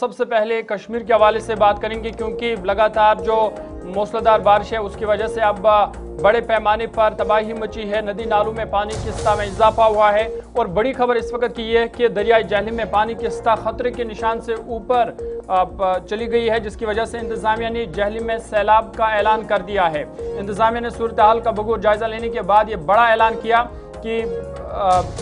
सबसे पहले कश्मीर के हवाले से बात करेंगे, क्योंकि लगातार जो मूसलाधार बारिश है उसकी वजह से अब बड़े पैमाने पर तबाही मची है। नदी नालों में पानी की सतह में इजाफा हुआ है और बड़ी खबर इस वक्त की ये है कि दरियाई जहलम में पानी की सतह खतरे के निशान से ऊपर चली गई है, जिसकी वजह से इंतजामिया ने जहलम में सैलाब का ऐलान कर दिया है। इंतजामिया ने सूरत हाल का बगौर जायजा लेने के बाद ये बड़ा ऐलान किया कि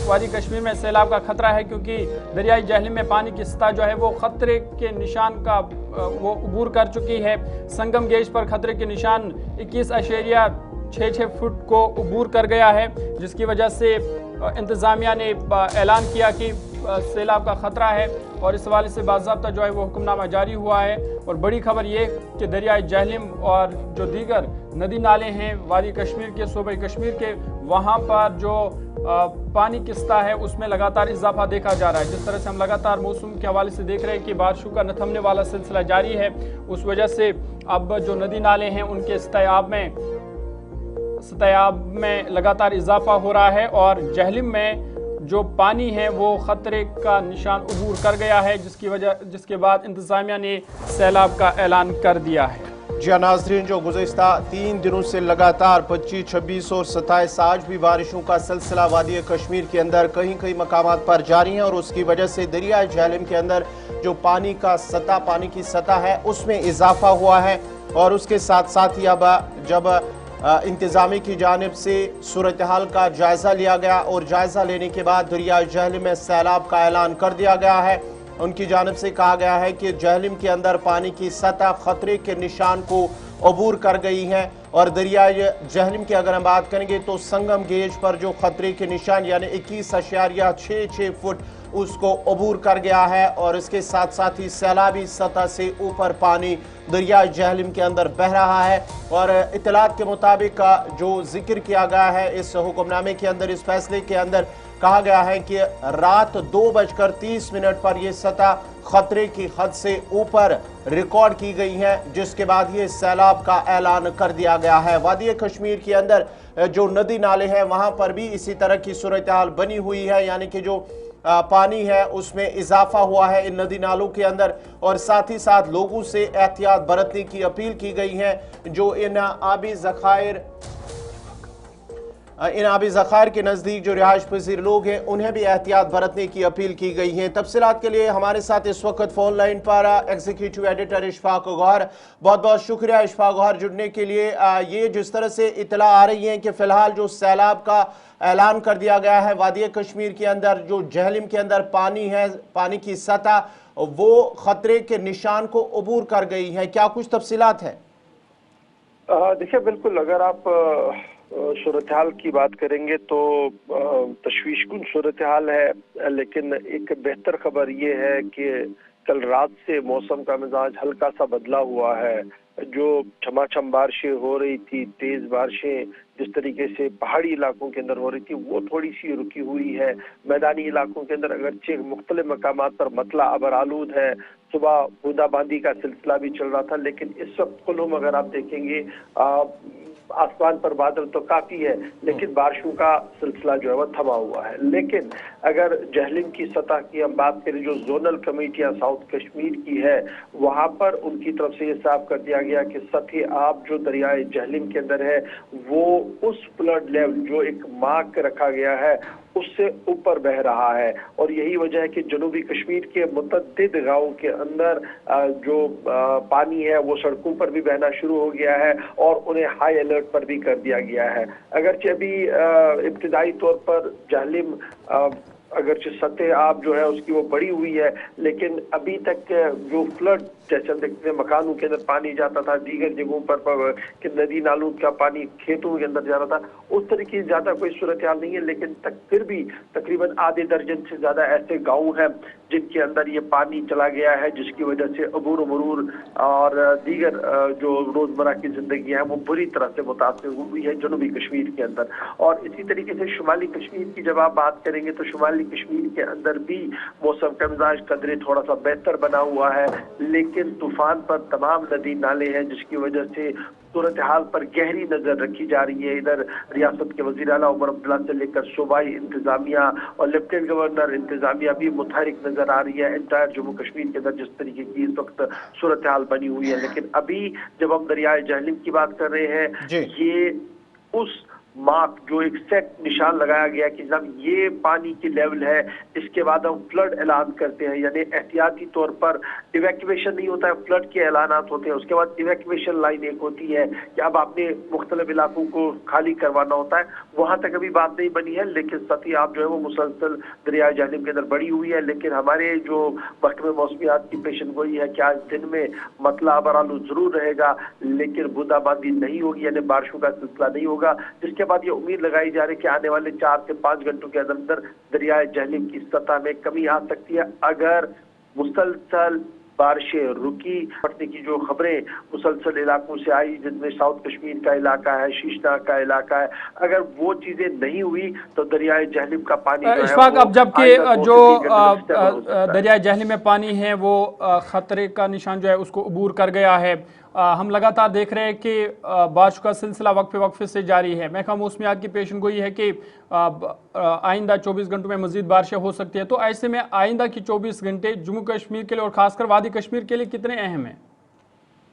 वादी कश्मीर में सैलाब का खतरा है, क्योंकि दरियाई जहलम में पानी की सतह जो है वो खतरे के निशान का वो अबूर कर चुकी है। संगम गेज पर खतरे के निशान 21.66 फुट को अबूर कर गया है, जिसकी वजह से इंतज़ामिया ने ऐलान किया कि सैलाब का ख़तरा है और इस हवाले से बाज़ाब्ता जो है वो हुक्मनामा जारी हुआ है। और बड़ी खबर ये कि दरियाई जहलम और जो दीगर नदी नाले हैं वादी कश्मीर के, सूबे कश्मीर के, वहाँ पर जो पानी की सतह है उसमें लगातार इजाफा देखा जा रहा है। जिस तरह से हम लगातार मौसम के हवाले से देख रहे हैं कि बारिशों का न थमने वाला सिलसिला जारी है, उस वजह से अब जो नदी नाले हैं उनके सतह आब में लगातार इजाफा हो रहा है और जहलम में जो पानी है वो खतरे का निशान अबूर कर गया है, जिसके बाद इंतज़ामिया ने सैलाब का ऐलान कर दिया है। जी नाज़रीन, जो गुज़िश्ता 3 दिनों से लगातार 25, 26 और 27 आज भी बारिशों का सिलसिला वादी कश्मीर के अंदर कहीं कहीं मकामात पर जारी है और उसकी वजह से दरियाई जहलम के अंदर जो पानी की सतह है उसमें इजाफा हुआ है। और उसके साथ साथ ही अब जब इंतज़ामी की जानिब से सूरत हाल का जायज़ा लिया गया और जायज़ा लेने के बाद दरियाई जहलम में सैलाब का ऐलान कर दिया गया है। उनकी जानिब से कहा गया है कि जहलम के अंदर पानी की सतह खतरे के निशान को अबूर कर गई है। और दरियाई जहलम की अगर हम बात करेंगे तो संगम गेज पर जो खतरे के निशान यानी 21.66 फुट उसको अबूर कर गया है। और इसके साथ साथ ही सैलाबी सतह से ऊपर पानी दरियाई जहलम के अंदर बह रहा है। और इत्तलात के मुताबिक जो जिक्र किया गया है इस हुक्मनामे के अंदर, इस फैसले के अंदर कहा गया है कि रात 2:30 पर यह सतह खतरे की हद से ऊपर रिकॉर्ड की गई है, जिसके बाद ये सैलाब का ऐलान कर दिया गया है। वादी कश्मीर के अंदर जो नदी नाले हैं वहां पर भी इसी तरह की सूरत हाल बनी हुई है, यानी कि जो पानी है उसमें इजाफा हुआ है इन नदी नालों के अंदर। और साथ ही साथ लोगों से एहतियात बरतने की अपील की गई है। जो इन आबी ज़खायर के नज़दीक जो रिहाइश पजीर लोग हैं उन्हें भी एहतियात बरतने की अपील की गई है। तफसीलात के लिए हमारे साथ इस वक्त फ़ोन लाइन पर एग्जीक्यूटिव एडिटर इशफाक गौहर, बहुत बहुत शुक्रिया इशफाक गौहर जुड़ने के लिए। ये जिस तरह से इतला आ रही है कि फ़िलहाल जो सैलाब का ऐलान कर दिया गया है वादी कश्मीर के अंदर, जो जहलम के अंदर पानी है, पानी की सतह वो खतरे के निशान को अबूर कर गई है, क्या कुछ तफसीलात है? देखिए, बिल्कुल, अगर आप सूरत हाल की बात करेंगे तो तशवीशकुन सूरत हाल है, लेकिन एक बेहतर खबर ये है कि कल रात से मौसम का मिजाज हल्का सा बदला हुआ है। जो छमाछम बारिशें हो रही थी, तेज बारिशें जिस तरीके से पहाड़ी इलाकों के अंदर हो रही थी वो थोड़ी सी रुकी हुई है। मैदानी इलाकों के अंदर अगरचे मुख्तलिफ मकामात पर मतला अबर आलूद है, सुबह बूंदाबांदी का सिलसिला भी चल रहा था, लेकिन इस वक्त कुल्लुम अगर आप देखेंगे आसमान पर बादल तो काफी है, लेकिन बारिशों का सिलसिला जो है वो थमा हुआ है। लेकिन अगर जहलम की सतह की हम बात करें, जो जोनल कमेटियां साउथ कश्मीर की है वहां पर उनकी तरफ से ये साफ कर दिया गया कि सतह आब जो दरियाए जहलम के अंदर है वो उस फ्लड लेवल जो एक मार्क रखा गया है उससे ऊपर बह रहा है। और यही वजह है कि जनूबी कश्मीर के मुतअद्दिद गांवों के अंदर जो पानी है वो सड़कों पर भी बहना शुरू हो गया है और उन्हें हाई अलर्ट पर भी कर दिया गया है। अगरचे अभी इब्तिदाई तौर पर जहलम अगरचे सतह आब जो है उसकी वो बढ़ी हुई है, लेकिन अभी तक जो फ्लड जैसे हम देखते हैं मकानों के अंदर पानी जाता था, दीगर जगहों पर कि नदी नालों का पानी खेतों के अंदर जा रहा था, उस तरह की ज्यादा कोई सूरत हाल नहीं है। लेकिन फिर भी तकरीबन आधे दर्जन से ज्यादा ऐसे गांव हैं जिनके अंदर ये पानी चला गया है, जिसकी वजह से अबूर मरूर और दीगर जो रोजमर्रा की जिंदगी है वो बुरी तरह से मुतासर हुई है जनूबी कश्मीर के अंदर। और इसी तरीके से शुमाली कश्मीर की जब आप बात करेंगे तो शुमाली कश्मीर के अंदर भी मौसम का मिजाज कदरे थोड़ा सा बेहतर बना हुआ है, लेकिन तूफान पर तमाम नदी नाले हैं जिसकी वजह से सूरत हाल पर गहरी नजर रखी जा रही है। इधर रियासत के वजीर आला उमर अब्दुल्ला से लेकर सूबाई इंतजामिया और लेफ्टिनेंट गवर्नर इंतजामिया भी मुतहरिक नजर आ रही है इंटायर जम्मू कश्मीर के अंदर जिस तरीके की इस वक्त सूरत हाल बनी हुई है। लेकिन अभी जब हम दरियाए जहलिम की बात कर रहे हैं, ये उस मार्क जो एक सेट निशान लगाया गया कि जब ये पानी की लेवल है, इसके बाद हम फ्लड ऐलान करते हैं, यानी एहतियाती तौर पर इवैक्यूएशन नहीं होता है, फ्लड के ऐलानात होते हैं। उसके बाद इवैक्यूएशन लाइन एक होती है कि अब आपने मुख्तलिफ इलाकों को खाली करवाना होता है। वहां तक अभी बात नहीं बनी है, लेकिन सती आप जो है वो मुसलसल दरियाए जहलिम के अंदर बढ़ी हुई है। लेकिन हमारे जो महकमे मौसमियात की पेशन गोई है कि आज दिन में मतला आबरालू जरूर रहेगा, लेकिन बूंदाबांदी नहीं होगी, यानी बारिशों का सिलसिला नहीं होगा। जिसके बाद ये उम्मीद लगाई जा रही है कि आने वाले 4 से 5 घंटों के अंदर दरियाए जहलिम की सतह में कमी आ सकती है। अगर मुसलसल बारिशें रुकी, पड़ने की जो खबरें मुसलसल इलाकों से आई, जिसमें साउथ कश्मीर का इलाका है, शीशनाग का इलाका है, अगर वो चीजें नहीं हुई तो दरियाए जहलिम का पानी इशफाक, अब जबकि जो दरियाए जहलिम में पानी है वो खतरे का निशान जो है उसको अबूर कर गया है, हम लगातार देख रहे हैं कि बारिश का सिलसिला वक्फे से जारी है। महकमा मौसमियात की पेशन गोई है कि आइंदा 24 घंटों में मजीद बारिशें हो सकती है। तो ऐसे में आइंदा की 24 घंटे जम्मू कश्मीर के लिए और खासकर वादी कश्मीर के लिए कितने अहम हैं?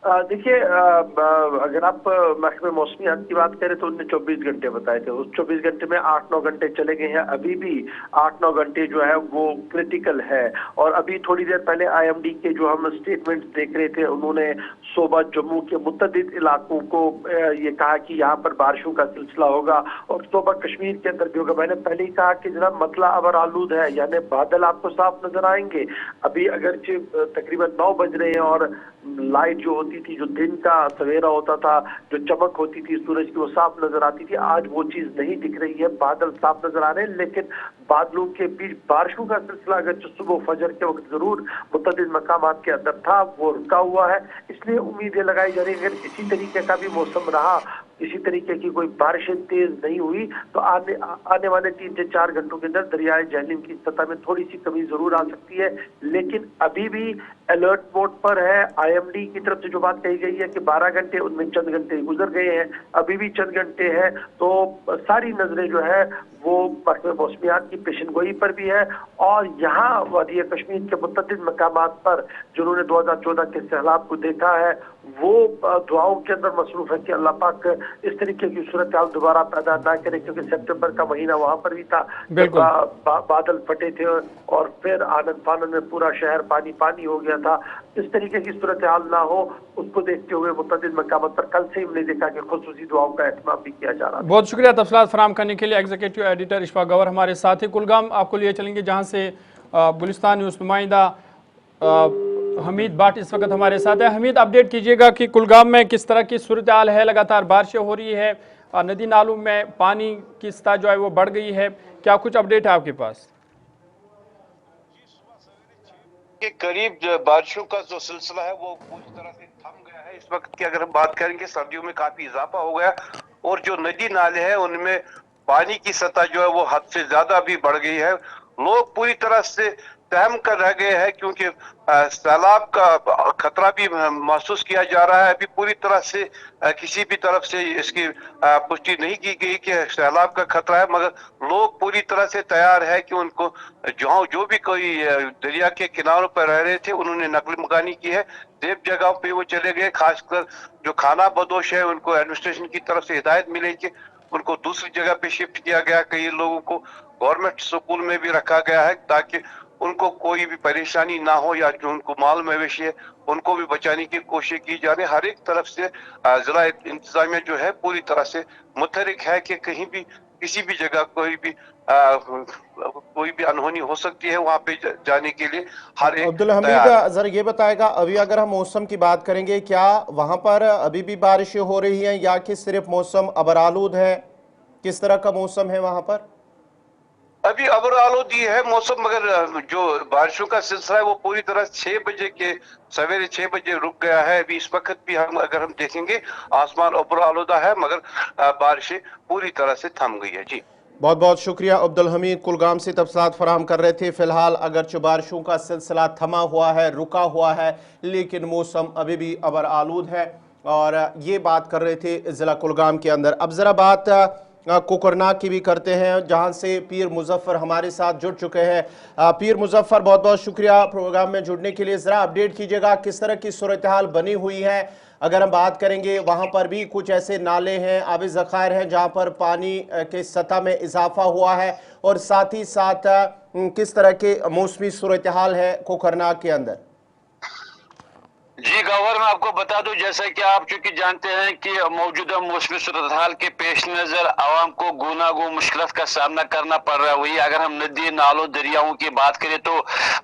देखिए, अगर आप महकमे मौसमियात की बात करें तो उन्होंने 24 घंटे बताए थे। उस 24 घंटे में 8-9 घंटे चले गए हैं। अभी भी 8-9 घंटे जो है वो क्रिटिकल है। और अभी थोड़ी देर पहले IMD के जो हम स्टेटमेंट्स देख रहे थे, उन्होंने सूबा जम्मू के मुतअद्दिद इलाकों को ये कहा कि यहाँ पर बारिशों का सिलसिला होगा और सूबा कश्मीर के अंदर भी होगा। मैंने पहले ही कहा कि जनाब मतला अबर आलूद है, यानी बादल आपको साफ नजर आएंगे। अभी अगर तकरीबन 9 बज रहे हैं और लाइट जो होती थी, जो दिन का सवेरा होता था, जो चमक होती थी सूरज की, वो साफ नजर आती थी। आज वो चीज नहीं दिख रही है। बादल साफ नजर आ रहे हैं, लेकिन बादलों के बीच बारिशों का सिलसिला अगर जो सुबह फजर के वक्त जरूर मुतअद्दिद मकामात के अंदर था, वो रुका हुआ है। इसलिए उम्मीदें लगाई जा रही है अगर इसी तरीके का भी मौसम रहा, इसी तरीके की कोई बारिशें तेज नहीं हुई, तो आने वाले 3 से 4 घंटों के अंदर दरियाए जहलिम की सतह में थोड़ी सी कमी जरूर आ सकती है। लेकिन अभी भी अलर्ट मोड पर है। IMD की तरफ से जो बात कही गई है कि 12 घंटे, उनमें चंद घंटे गुजर गए हैं, अभी भी चंद घंटे हैं। तो सारी नजरें जो है वो महकमे मौसमियात की पेशन गोई पर भी है और यहाँ वादी कश्मीर के मुतअद्दिद मकामात पर जिन्होंने 2014 के सैलाब को देखा है, वो दुआओं के अंदर मसरूफ है कि अल्लाह पाक इस तरीके की सूरत हाल दोबारा पैदा ना करे, क्योंकि सितंबर का महीना वहां पर भी था, बादल फटे थे और फिर आनंद फानंद में पूरा शहर पानी पानी हो गया था। इस तरीके की सूरत हाल ना हो, उसको देखते हुए मुतअद्दिद मकामात पर कल से ही हमने देखा कि खुसूसी दुआओं का एहतमाम भी किया जा रहा है। बहुत शुक्रिया तफसीलात फराहम करने के लिए। एग्जीक्यूटिव एडिटर इशफाक गवर हमारे साथ ही। कुलगाम आपको लिए चलेंगे, जहाँ से गुलिस्तान न्यूज़ नुमाइंदा हमीद बाट इस वक्त हमारे साथ है। हमीद, अपडेट कीजिएगा कि कुलगाम में किस तरह की सूरत हाल है? लगातार बारिशें हो रही है, नदी नालों में पानी की सतह जो है वो बढ़ गई है, क्या कुछ अपडेट है आपके पास? के करीब बारिशों का जो सिलसिला है वो पूरी तरह से थम गया है। इस वक्त की अगर हम बात करेंगे, सर्दियों में काफी इजाफा हो गया और जो नदी नाले हैं उनमें पानी की सतह जो है वो हद से ज्यादा भी बढ़ गई है। लोग पूरी तरह से सहम कर रह गए हैं क्योंकि सैलाब का खतरा भी महसूस किया जा रहा है। अभी पूरी तरह से किसी भी तरफ से इसकी पुष्टि नहीं की गई कि सैलाब का खतरा है, मगर लोग पूरी तरह से तैयार है कि उनको जो भी कोई दरिया के किनारों पर रह रहे थे उन्होंने नकल मकानी की है, सेफ जगह पे वो चले गए। खासकर जो खाना बदोश है उनको एडमिनिस्ट्रेशन की तरफ से हिदायत मिली कि उनको दूसरी जगह पे शिफ्ट किया गया। कई लोगों को गवर्नमेंट स्कूल में भी रखा गया है ताकि उनको कोई भी परेशानी ना हो, या जो उनको माल मवेशी है उनको भी बचाने की कोशिश की जा रही है। हर एक तरफ से जिला इंतजामिया जो है पूरी तरह से मुतहरिक है कि कहीं भी किसी भी जगह कोई भी अनहोनी हो सकती है, वहां पे जाने के लिए हर एक। अब्दुल हमीद, जरा ये बताएगा, अभी अगर हम मौसम की बात करेंगे, क्या वहां पर अभी भी बारिशें हो रही हैं या कि सिर्फ मौसम अबरालूद है? किस तरह का मौसम है वहां पर? अभी अबर आलूदी है मौसम, मगर जो बारिशों का सिलसिला है वो पूरी तरह 6 बजे के सवेरे 6 बजे रुक गया है। अभी इस वक्त भी अगर हम देखेंगे आसमान अबर आलूदा है, मगर बारिशें पूरी तरह से थम गई है। जी बहुत बहुत शुक्रिया अब्दुल हमीद, कुलगाम से तफसीलात फराहम कर रहे थे। फिलहाल अगरचे बारिशों का सिलसिला थमा हुआ है, रुका हुआ है, लेकिन मौसम अभी भी अबर आलूद है और ये बात कर रहे थे ज़िला कुलगाम के अंदर। अब ज़रा बात कोकरनाग की भी करते हैं, जहां से पीर मुजफ्फर हमारे साथ जुड़ चुके हैं। पीर मुजफ्फर, बहुत बहुत शुक्रिया प्रोग्राम में जुड़ने के लिए। ज़रा अपडेट कीजिएगा किस तरह की सूरत हाल बनी हुई है। अगर हम बात करेंगे वहां पर भी कुछ ऐसे नाले हैं, आबे ज़खायर हैं जहां पर पानी के सतह में इजाफा हुआ है, और साथ ही साथ किस तरह के मौसमी सूरत हाल है कोकरनाग के अंदर। जी गवर, मैं आपको बता दूं, जैसा कि आप चूंकि जानते हैं कि मौजूदा मौसमी सूरत हाल के पेश नजर आवाम को गुनागो मुश्किलात का सामना करना पड़ रहा है। वही अगर हम नदी नालों दरियाओं की बात करें तो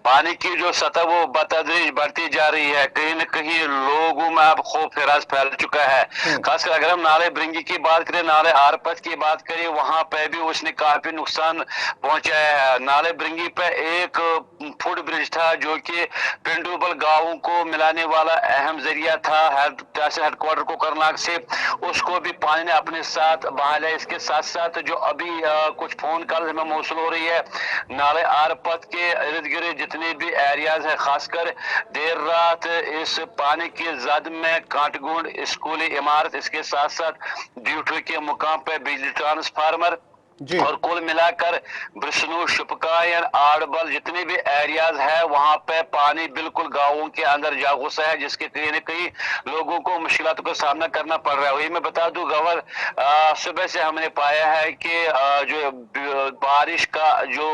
पानी की जो सतह वो बतदरीज बढ़ती जा रही है। कहीं न कहीं लोगों में अब खौफ हिरास फैल चुका है। खासकर अगर हम नाले ब्रिंगी की बात करें, नाले आरपत की बात करें, वहां पे भी उसने काफी नुकसान पहुंचाया है। नाले ब्रिंगी पे एक फुट ब्रिज था जो कि पिंडुबल गांवों को मिलाने वाला अहम जरिया था तहसील हेडक्वार्टर कोकरनाग से, उसको भी पानी ने अपने साथ बहा लिया। इसके साथ साथ जो अभी कुछ फोन कॉल हमें मौसूल हो रही है, नाले आरपत के इर्द गिर्द जितने भी एरियाज है, खासकर देर रात इस पानी की जद में कांटगुंड स्कूली इमारत, इसके साथ साथ ड्यूटी के मुकाम पर बिजली ट्रांसफार्मर और कुल मिलाकर ब्रिस्नू, शुपकायन, आड़बल जितने भी एरियाज है वहां पे पानी बिल्कुल गांवों के अंदर जा घुसा है, जिसके कहीं न कहीं लोगों को मुश्किलातों का सामना करना पड़ रहा है। वही मैं बता दूं गवर, सुबह से हमने पाया है कि जो बारिश का जो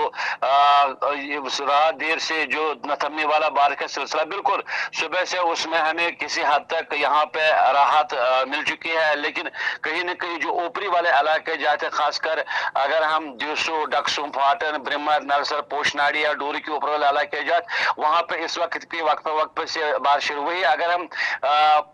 रात देर से जो न थमने वाला बारिश का सिलसिला, बिल्कुल सुबह से उसमें हमें किसी हद तक यहाँ पे राहत मिल चुकी है। लेकिन कहीं न कहीं जो ऊपरी वाले इलाके जाते, खासकर अगर हम दूसो, डक्सुम, फाटन, ब्रिमर, नलसर, पोशनाड़ी या डोरी के ऊपर वाले इलाके जाते, वहां पे इस वक्त भी वक्त से बारिश शुरू हुई। अगर हम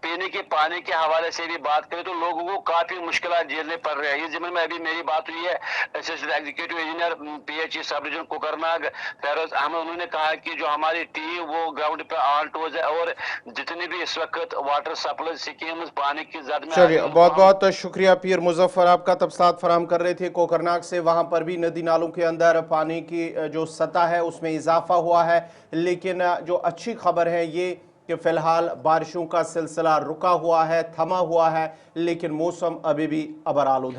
पीने के पानी के हवाले से भी बात करें तो लोगों को काफी मुश्किलात झेलने पड़ रही है। इस जिम्मे में अभी मेरी बात हुई है assistant executive engineer PHE subdivision Kokernag Feroz Ahmad, उन्होंने कहा कि जो हमारी टीम वो ग्राउंड पे ऑन टोज है और जितनी भी इस वक्त वाटर सप्लाई स्कीम पानी की जद में। चलिए, बहुत बहुत शुक्रिया पीर मुजफ्फर, आपका तफसीलात फराहम कर रहे थे कोकरनाग से। वहां पर भी नदी नालों के अंदर पानी की जो सतह है उसमें इजाफा हुआ है, लेकिन जो अच्छी खबर है ये कि फिलहाल बारिशों का सिलसिला रुका हुआ है, थमा हुआ है, लेकिन मौसम अभी भी अबर आलूद है।